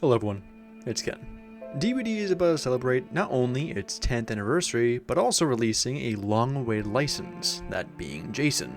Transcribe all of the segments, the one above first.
Hello everyone, it's Ken. DBD is about to celebrate not only its 10th anniversary, but also releasing a long-awaited license, that being Jason.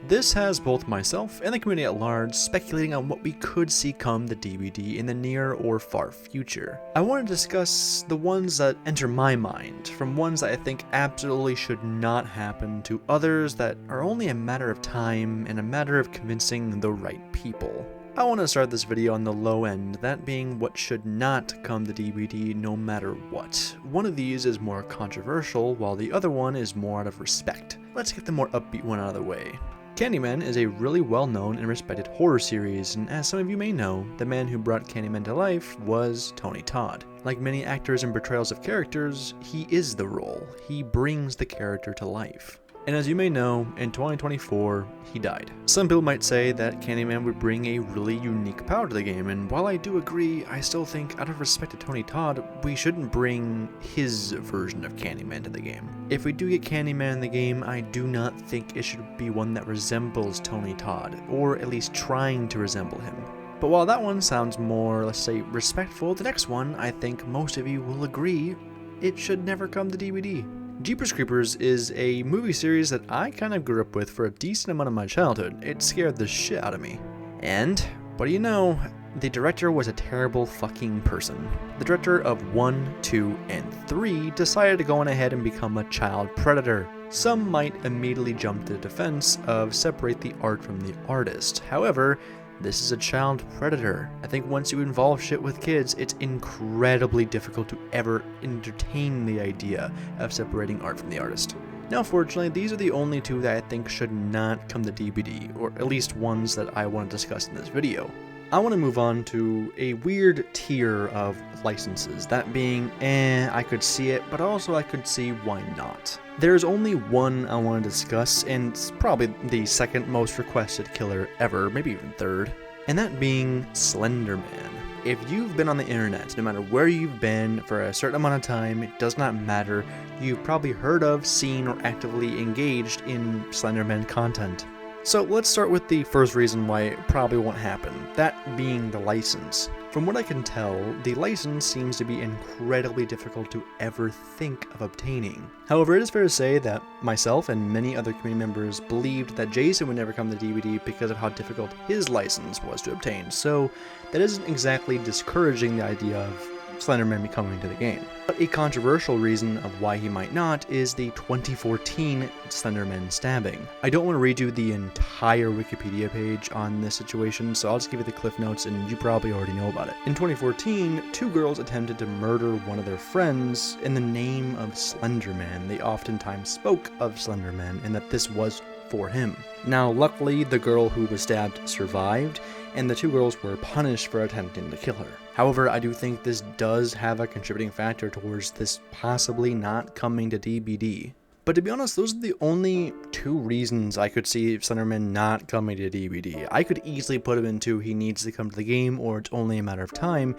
This has both myself and the community at large speculating on what we could see come the DBD in the near or far future. I want to discuss the ones that enter my mind, from ones that I think absolutely should not happen to others that are only a matter of time and a matter of convincing the right people. I want to start this video on the low end, that being what should not come to DBD no matter what. One of these is more controversial, while the other one is more out of respect. Let's get the more upbeat one out of the way. Candyman is a really well-known and respected horror series, and as some of you may know, the man who brought Candyman to life was Tony Todd. Like many actors and portrayals of characters, he is the role. He brings the character to life. And as you may know, in 2024, he died. Some people might say that Candyman would bring a really unique power to the game, and while I do agree, I still think out of respect to Tony Todd, we shouldn't bring his version of Candyman to the game. If we do get Candyman in the game, I do not think it should be one that resembles Tony Todd, or at least trying to resemble him. But while that one sounds more, let's say, respectful, the next one, I think most of you will agree, it should never come to DVD. Jeepers Creepers is a movie series that I kind of grew up with for a decent amount of my childhood. It scared the shit out of me. And, what do you know, the director was a terrible fucking person. The director of 1, 2, and 3 decided to go on ahead and become a child predator. Some might immediately jump to the defense of separate the art from the artist. However, this is a child predator. I think once you involve shit with kids, it's incredibly difficult to ever entertain the idea of separating art from the artist. Now fortunately, these are the only two that I think should not come to DBD, or at least ones that I want to discuss in this video. I want to move on to a weird tier of licenses, that being, I could see it, but also I could see why not. There's only one I want to discuss, and it's probably the second most requested killer ever, maybe even third, and that being Slender Man. If you've been on the internet, no matter where you've been for a certain amount of time, it does not matter, you've probably heard of, seen, or actively engaged in Slender Man content. So let's start with the first reason why it probably won't happen, that being the license. From what I can tell, the license seems to be incredibly difficult to ever think of obtaining. However, it is fair to say that myself and many other community members believed that Jason would never come to DVD because of how difficult his license was to obtain, so that isn't exactly discouraging the idea of Slender Man coming to the game. But a controversial reason of why he might not is the 2014 Slender Man stabbing. I don't want to redo the entire Wikipedia page on this situation, so I'll just give you the cliff notes and you probably already know about it. In 2014, two girls attempted to murder one of their friends in the name of Slender Man. They oftentimes spoke of Slender Man and that this was for him. Now, luckily, the girl who was stabbed survived, and the two girls were punished for attempting to kill her. However, I do think this does have a contributing factor towards this possibly not coming to DBD. But to be honest, those are the only two reasons I could see Slender Man not coming to DBD. I could easily put him into he needs to come to the game or it's only a matter of time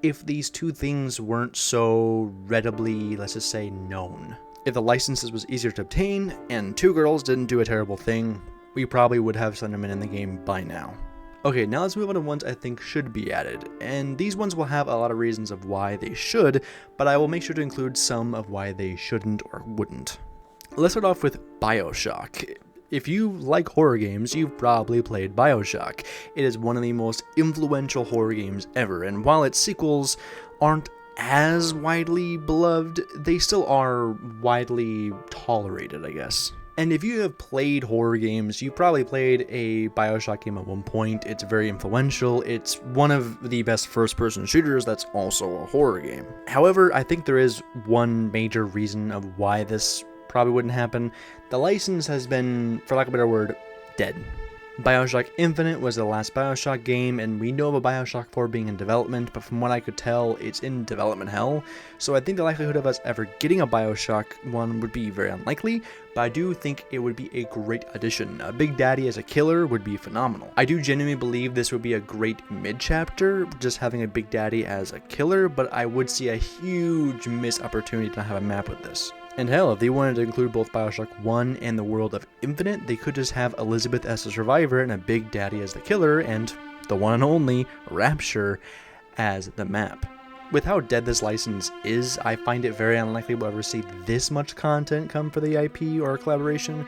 if these two things weren't so readily, let's just say, known. If the licenses was easier to obtain and two girls didn't do a terrible thing, we probably would have Slender Man in the game by now. Okay, now let's move on to ones I think should be added, and these ones will have a lot of reasons of why they should, but I will make sure to include some of why they shouldn't or wouldn't. Let's start off with Bioshock. If you like horror games, you've probably played Bioshock. It is one of the most influential horror games ever, and while its sequels aren't as widely beloved, they still are widely tolerated, I guess. And if you have played horror games, you probably played a Bioshock game at one point. It's very influential. It's one of the best first-person shooters that's also a horror game. However, I think there is one major reason of why this probably wouldn't happen. The license has been, for lack of a better word, dead. Bioshock Infinite was the last Bioshock game, and we know of a Bioshock 4 being in development, but from what I could tell, it's in development hell, so I think the likelihood of us ever getting a Bioshock 1 would be very unlikely, but I do think it would be a great addition. A Big Daddy as a killer would be phenomenal. I do genuinely believe this would be a great mid-chapter, just having a Big Daddy as a killer, but I would see a huge missed opportunity to not have a map with this. And hell, if they wanted to include both Bioshock 1 and the world of Infinite, they could just have Elizabeth as the survivor and a Big Daddy as the killer, and the one and only Rapture as the map. With how dead this license is, I find it very unlikely we'll ever see this much content come for the IP or collaboration.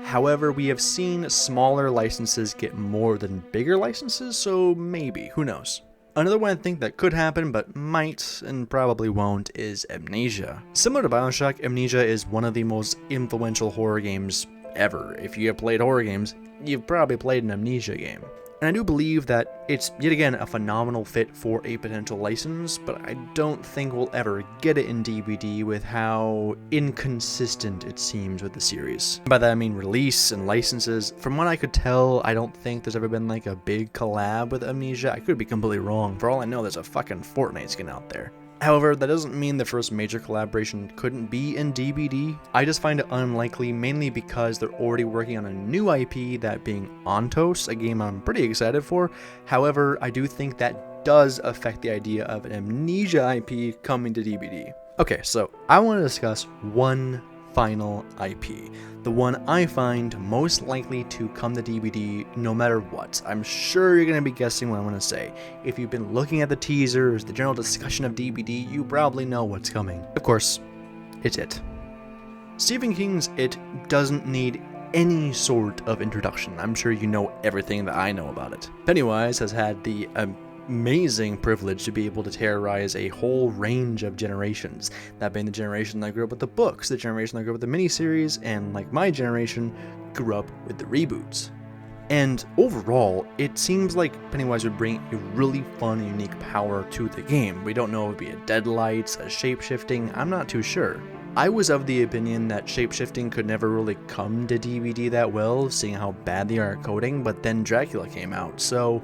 However, we have seen smaller licenses get more than bigger licenses, so maybe, who knows. Another one I think that could happen, but might and probably won't, is Amnesia. Similar to Bioshock, Amnesia is one of the most influential horror games ever. If you have played horror games, you've probably played an Amnesia game. And I do believe that it's, yet again, a phenomenal fit for a potential license, but I don't think we'll ever get it in DVD with how inconsistent it seems with the series. By that I mean release and licenses. From what I could tell, I don't think there's ever been like a big collab with Amnesia. I could be completely wrong. For all I know, there's a fucking Fortnite skin out there. However, that doesn't mean the first major collaboration couldn't be in DBD. I just find it unlikely, mainly because they're already working on a new IP, that being Ontos, a game I'm pretty excited for. However, I do think that does affect the idea of an Amnesia IP coming to DBD. Okay, so I want to discuss one final IP, the one I find most likely to come to DVD no matter what. I'm sure you're going to be guessing what I'm going to say. If you've been looking at the teasers, the general discussion of DVD, you probably know what's coming. Of course, it's It. Stephen King's It doesn't need any sort of introduction. I'm sure you know everything that I know about it. Pennywise has had the amazing privilege to be able to terrorize a whole range of generations. That being the generation that grew up with the books, the generation that grew up with the miniseries, and like my generation, grew up with the reboots. And overall, it seems like Pennywise would bring a really fun and unique power to the game. We don't know if it would be a deadlights, a shape-shifting, I'm not too sure. I was of the opinion that shape-shifting could never really come to DVD that well, seeing how bad they are at coding, but then Dracula came out, so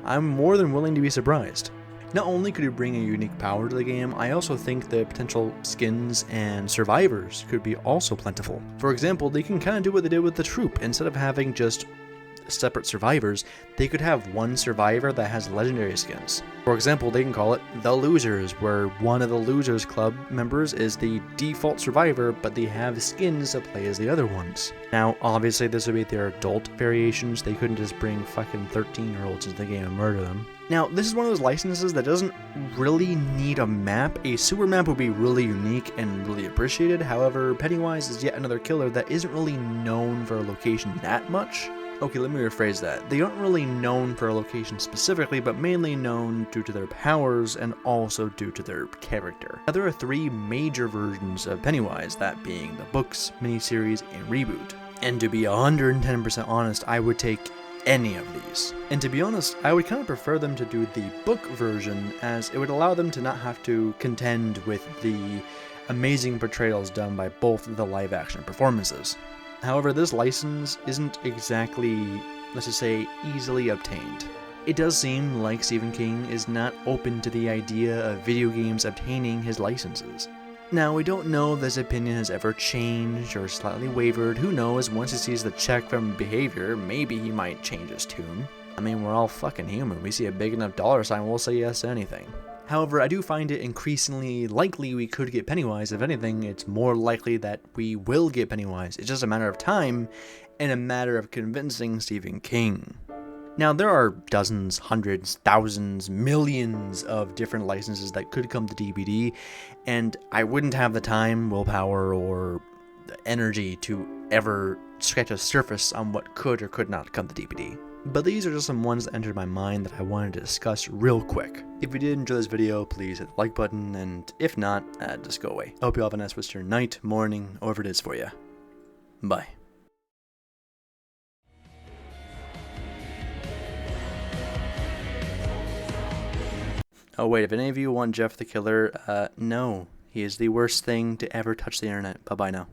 I'm more than willing to be surprised. Not only could it bring a unique power to the game, I also think the potential skins and survivors could be also plentiful. For example, they can kind of do what they did with the Troop. Instead of having just separate survivors, they could have one survivor that has legendary skins. For example, they can call it The Losers, where one of the Losers Club members is the default survivor, but they have skins that play as the other ones. Now, obviously this would be their adult variations. They couldn't just bring fucking 13-year-olds into the game and murder them. Now, this is one of those licenses that doesn't really need a map. A sewer map would be really unique and really appreciated. However, Pennywise is yet another killer that isn't really known for a location that much. Okay, let me rephrase that. They aren't really known for a location specifically, but mainly known due to their powers and also due to their character. Now, there are three major versions of Pennywise, that being the books, miniseries, and reboot. And to be 110% honest, I would take any of these. And to be honest, I would kind of prefer them to do the book version, as it would allow them to not have to contend with the amazing portrayals done by both of the live-action performances. However, this license isn't exactly, let's just say, easily obtained. It does seem like Stephen King is not open to the idea of video games obtaining his licenses. Now, we don't know if this opinion has ever changed or slightly wavered. Who knows, once he sees the check from behavior, maybe he might change his tune. I mean, we're all fucking human. We see a big enough dollar sign, we'll say yes to anything. However, I do find it increasingly likely we could get Pennywise. If anything, it's more likely that we will get Pennywise. It's just a matter of time and a matter of convincing Stephen King. Now, there are dozens, hundreds, thousands, millions of different licenses that could come to DVD, and I wouldn't have the time, willpower, or the energy to ever scratch a surface on what could or could not come to DVD. But these are just some ones that entered my mind that I wanted to discuss real quick. If you did enjoy this video, please hit the like button, and if not, just go away. I hope you all have a nice rest of your night, morning, whatever it is for you. Bye. Oh wait, if any of you want Jeff the Killer, no. He is the worst thing to ever touch the internet. Bye-bye now.